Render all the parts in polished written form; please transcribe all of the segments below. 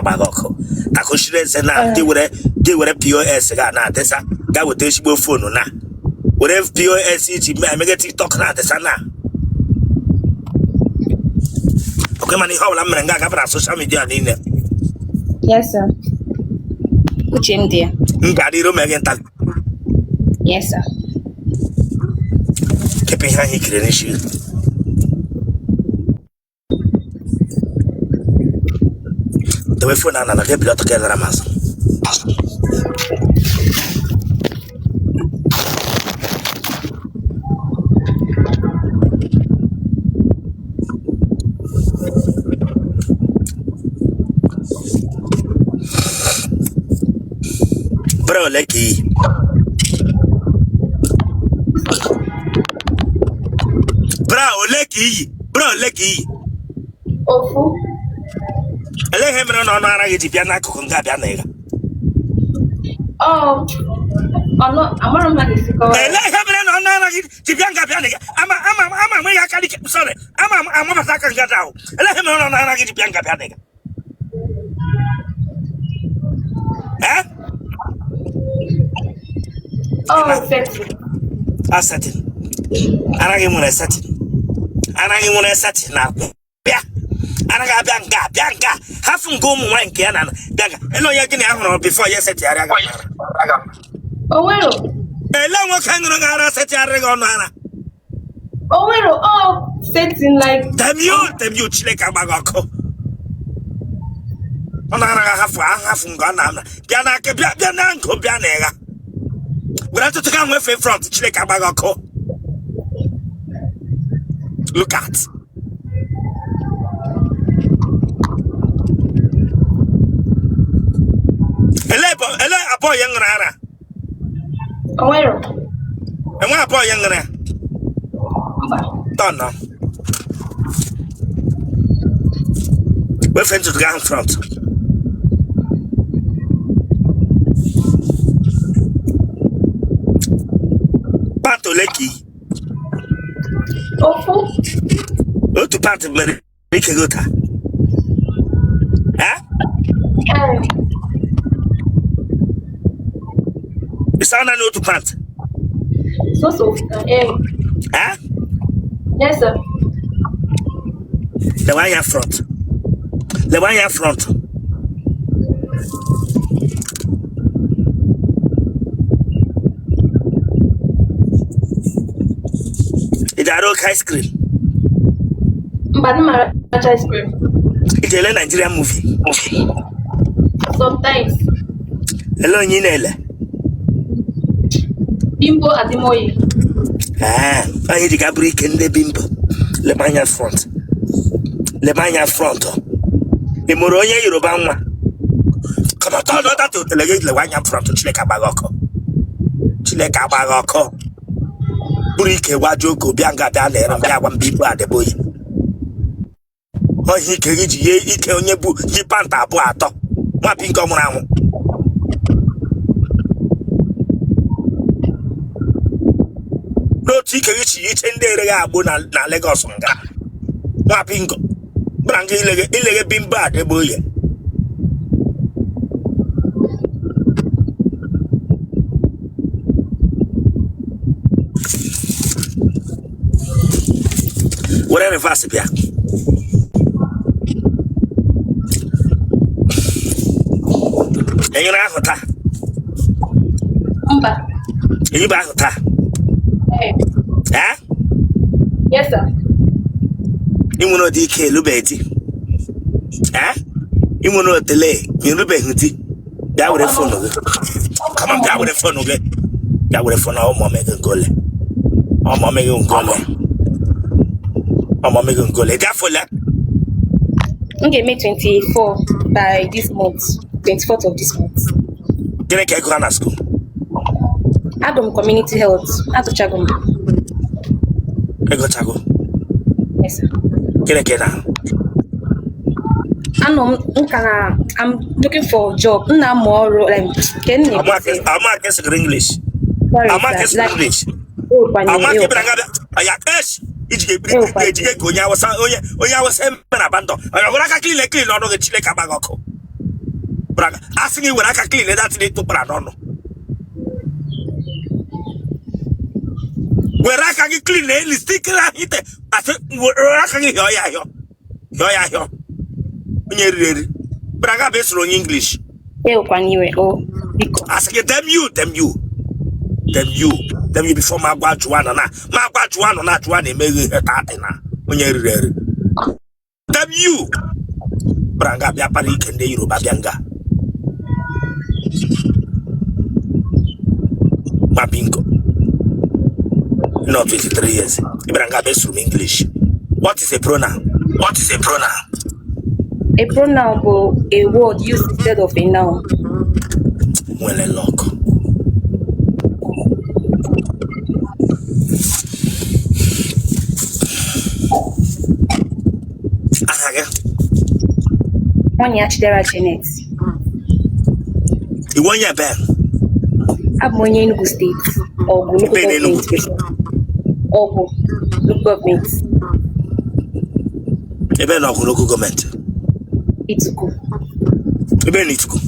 bagoko. Takoshire se na di were POS ga na desa ga wote shigbo phone na. Were POS iji me get TikTok na desa na. Okay man, how la mere nga ga social media ni ne. Yes sir. Uche ndia. Ngadi ro me tal. Yes sir. Kepi ha hikire ni shi. The phone na na get blood together mas. Bro lucky. Bro lucky. Ofu. Ele hemre no na ara gidi bia na akụkụ nga bia na ega. Oh. Ono amara ma ni siko. Ele hemre no na ara gidi bia nga bia na ega. Ama me ya kali sorry. Ama masaka nga dawo. Ele hemre no na ara gidi bia nga bia na ega. Eh? Oh, setting. Setting. Anagi mo na setting. Anagi mo na setting na bia. Anaga bianga hafu ngomu nwa nke ya na bianga eno ya gini ahụrụ before ya set yara aga Owero ele nwa ka ngoro ngara set yara ga ọnụ ara Owero setting like temio chileka agbaga ọkụ ọnụ ara ga hafu ngo na amna bịa na aka bịa na ngo bịa na ega gwara tutu ka nwe front chileka agbaga ọkụ look at ele abo yang rara Owero enwe abo yang rara Tono we friends to the ground front Pato leki Ofu Otu pato mere Rike gota It's on an auto plant. So Huh? Yes sir. The one here front. The one here front. It's a rock ice cream. Mbadima ice cream. It's a Nigerian movie. Sometimes. Hello, Ninele. Bimbo Adimoye. I need to break in the bimbo. Le mania front. Le mania front. The Moroya Yoruba. Come on, tell that to delegate the one front to Chileka Bagoko. Chileka Bagoko. Burike Wajoko, Bianga Dale, and Yawan Bibu at the boy. Oh, he can eat ye, he can yebu, ye panta boato. Mapping come around. No chicken each and there na Lagos nga. Mapingo. Brangi ilege bimba de boye. Whatever fast bia. Enyo na hota. Mba. Enyo ba hota. Yes sir. Imuno DK lubeti. Imuno delay. You lubeti. That would have fun. Come on, that would have fun. That would have fun. Oh, mama, make gole. Oh, mama, make gole. Oh, mama, make gole. That for that. Okay, May 24 by this month. 24th of this month. Can I go to school? Agum Community Health. Atuchagum. I go Chago. Yes sir. Can I get now? I'm looking for a job. I'm more like I'm not English. Sorry, I'm not sir. Like, English. oh, I'm not Panye, I cash. It's a Gonya was Oya was abandoned. I clean on the Chile Cabagoko. braga asking you when I can clean that thing to pranono. Where I can clean it, stick it. I said, where I can yo. Braga based on English. Ask you, them you before my guachuana. My guachuana, not one, they make it a tatina. When you're ready. Them you. Branga Biapari can de Yoruba Bianga. Mabingo. Not 23 years. Branga based from English. What is a pronoun? What is a pronoun? A pronoun is a word used instead of a noun. Well, a lock. One year, Chidera Janet. You want your bell? I'm in Enugu State. Or local government. Or local government. Ebe no local government. Ituku. Ebe ni Ituku.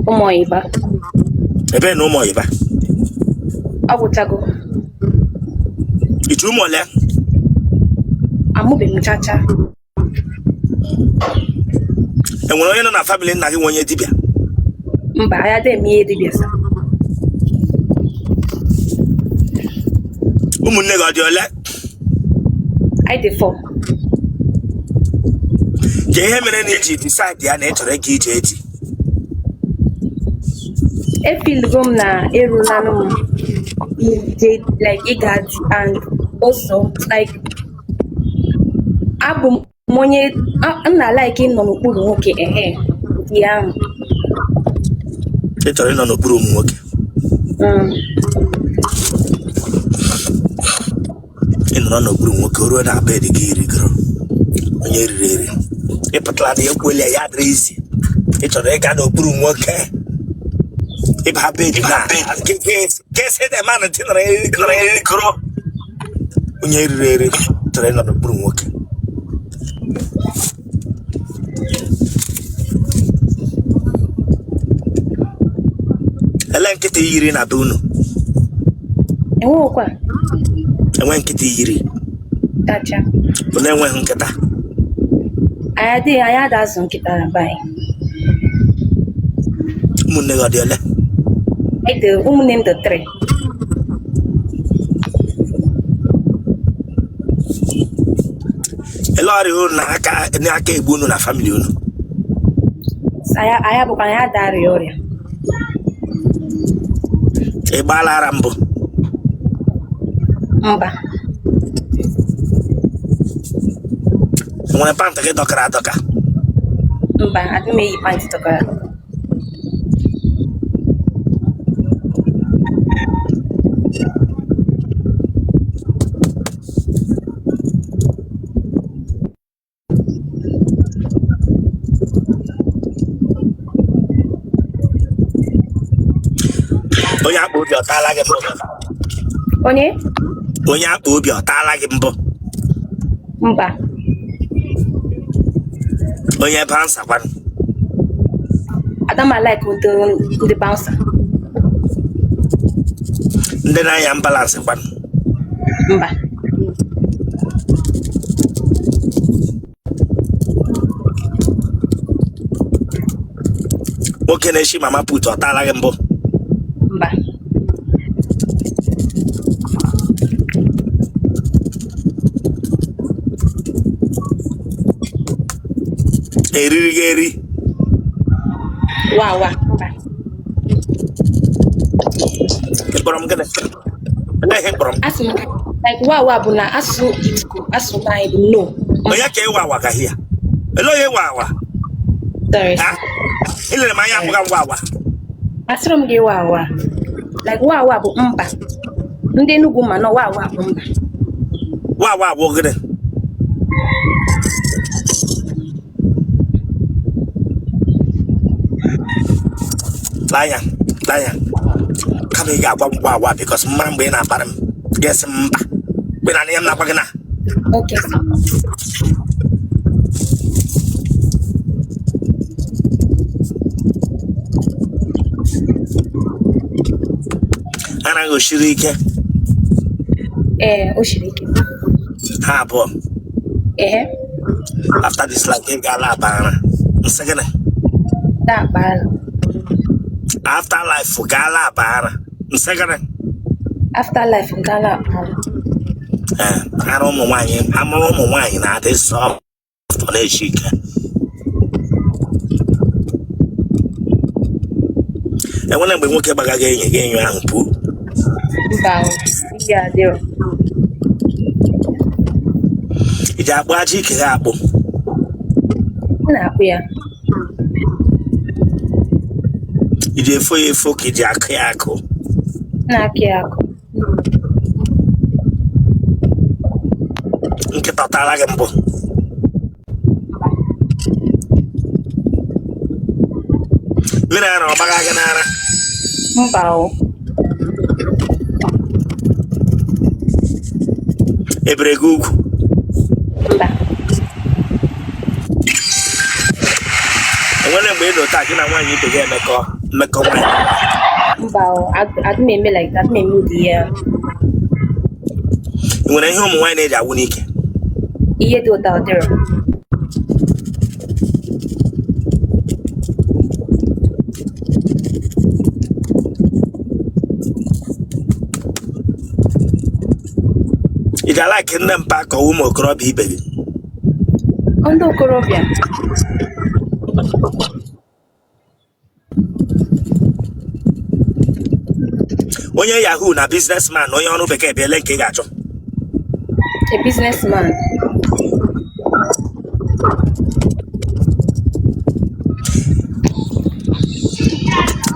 Omoiba. Ebe no Omoiba. Abutago. Itu mole. Amube muchacha. And when you're not a family, not when you're dibia. Mba, I had me dibia. Umunega diole. I default. Jehemene decide the nature of GT. I feel room na erunanum like igat and also like abu monye na like in no n'okpuru nwoke ya Etori no n'okpuru nwoke. Ino n'okpuru nwoke oruo na bed gị irigoro. Onye riri. Ipatla na ekwele ya adresi. Etori ịga n'okpuru nwoke. Iba bed na. Guess the man tinere irigoro. Onye riri. Etori no n'okpuru nwoke. Nkịta yiri na be unu. Enwekwa. Enwe nkịta yiri. Tacha. Unu enweghị nkịta. Anyị ada azụ nkịta na be anyị. Ụmụnne gị ọ dị ole? Ụmụnne m dị 3. Ele ọrịa unu n'aka egbu unu na famili unu? Anyị bụkwa anyị ada arịa ọrịa. Ị gbaala ara mbụ? Mba. Nwere pantị gị dọkara adọka? Mba, adị m eyi pantị dọkara. Onye akpa obi ọ taala gị mbụ? Onye akpa obi ọ taala gị mbụ? Mba. Onye bouncer kwanụ? Adama like ndị bouncer. Ndị na-anya ambulance kwanụ? Mba. Nwoke na-eshi mama put ọ taala gị mbụ? Mba. Eriri gị eri? Wawa. Mba. Ịkpọrọ m gịnị? Ihe kpọrọ m? Asụ m like wawa bụ na asụ Ituku asụ na anyị bụ no. Onye ka ịwa awa gaghị ya? Ele onye ịwa awa? Sorry. Ilere m anya abụghị ngwa awa. Asịrị m gị wawa. Like wawa bụ mba. Ndị Enugu ma nọ wawa bụ mba. Wawa bụ gịnị? Lanya. Kama ị ga-agwa m wawa because mma mgbe ị na-akpara m ga-esi m mba. Mgbe na ya m na-agwa gị na. Okay. na go shiri ike. O shiri ike. Ha abụọ. After this like ị ga-ala abara. Nsegene. Da abara. After life ga-ala abara. Nsegene. After life ga-ala abara. Ara ụmụ nwaanyị na-adị soft na-eshi ike. Enwere mgbe nwoke gbagaghị enyi gị enyo ahụ pụọ. Mba, ihe adịrọ. Iji akpụ aja ike ha akpụ. Na-akpụ ya. Iji efo ya efo ka iji akụ ya akụ. Na-akụ ya akụ. Nkịta ọ tara gị mbụ? Mmiri ara ọ gbaga gị n'ara? Mba o. Ebere gị ugwu? Mba. Enwere mgbe ị nọta gị na nwaanyị ibe gị mmekọ nwaanyị? Mba o, adị m eme like that, adị m eme ụdị ya. Ị nwere ihe ụmụ nwaanyị na-eji awụ n'ike? Ihe dị ụta ọ dịrọ. Ị ga-alaiki nne mpa ka ụmụ okorobịa ibe gị? Ndị okorobịa. Onye yahoo na businessman onye ọrụ bekee bụ ele nke ị ga-achọ? A businessman.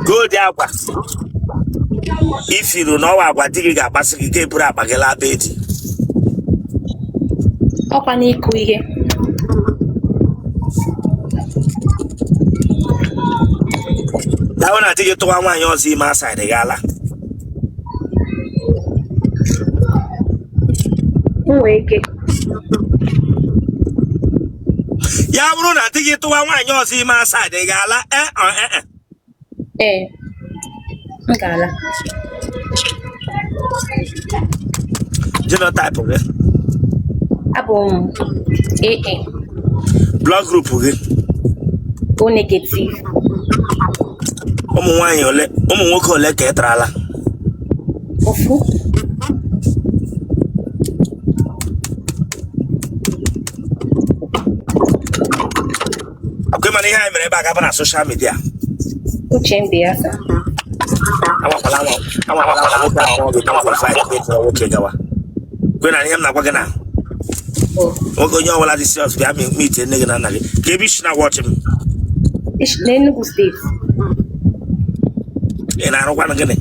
Gold agwa ifiru n'ọwa agwa di gị ga-akpasị gị ga-eburu akpa gị laa be di. Ọkwa n'ịkụ ihe. Dawo na di gị tụwa nwaanyị ọzọ ime asaịdị gị ala. Nwee ike. Ya bụrụ na di gị tụwa nwaanyị ọzọ ime asaịdị gị ala m ga-ala. Genotype gị? Abụ m AA. Blood group gị? O negative. Ụmụ nwoke ole ka ị tarala? Ofu. Akwai mana ihe anyị mere ebe a gaba na social media. Uche mbe ya sa. Awakwala nwoke ahụ gị nwoke gawa. Kwe na ihe m na-agwa gị na nwoke onye ọbụla dị serious bịa meet nne gị na nna gị ka ebe isi na watch m. N'Enugu steeti. Ị na-arụkwanụ gịnị?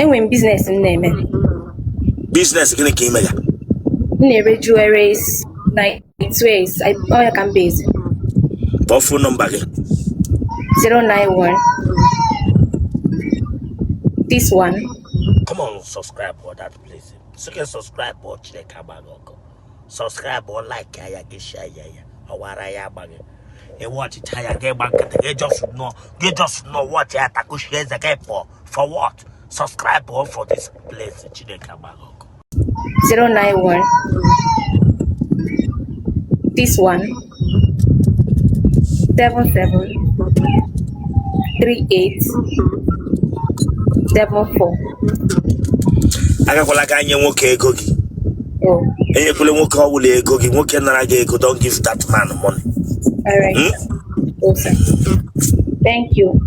Enwe m biznes m na-eme. Business gịnị ka ime ya? M na-ere jewelries, nightwears, ọya ka m bezi. Kpọọ phone number gị. 091 this one. Come on, subscribe for that please. So can subscribe or check out. Subscribe or like ya get share ya. Awara ya bag. And watch it ya get back. They just know what ya taku share the game for what? Subscribe or for this place. 091 this one 77 38 74. Agakwala ka anye nwoke ego gị. Enyekwala nwoke ọbụla ego gị. Nwoke nara gị ego, don't give that man money. All right. Okay. Thank you.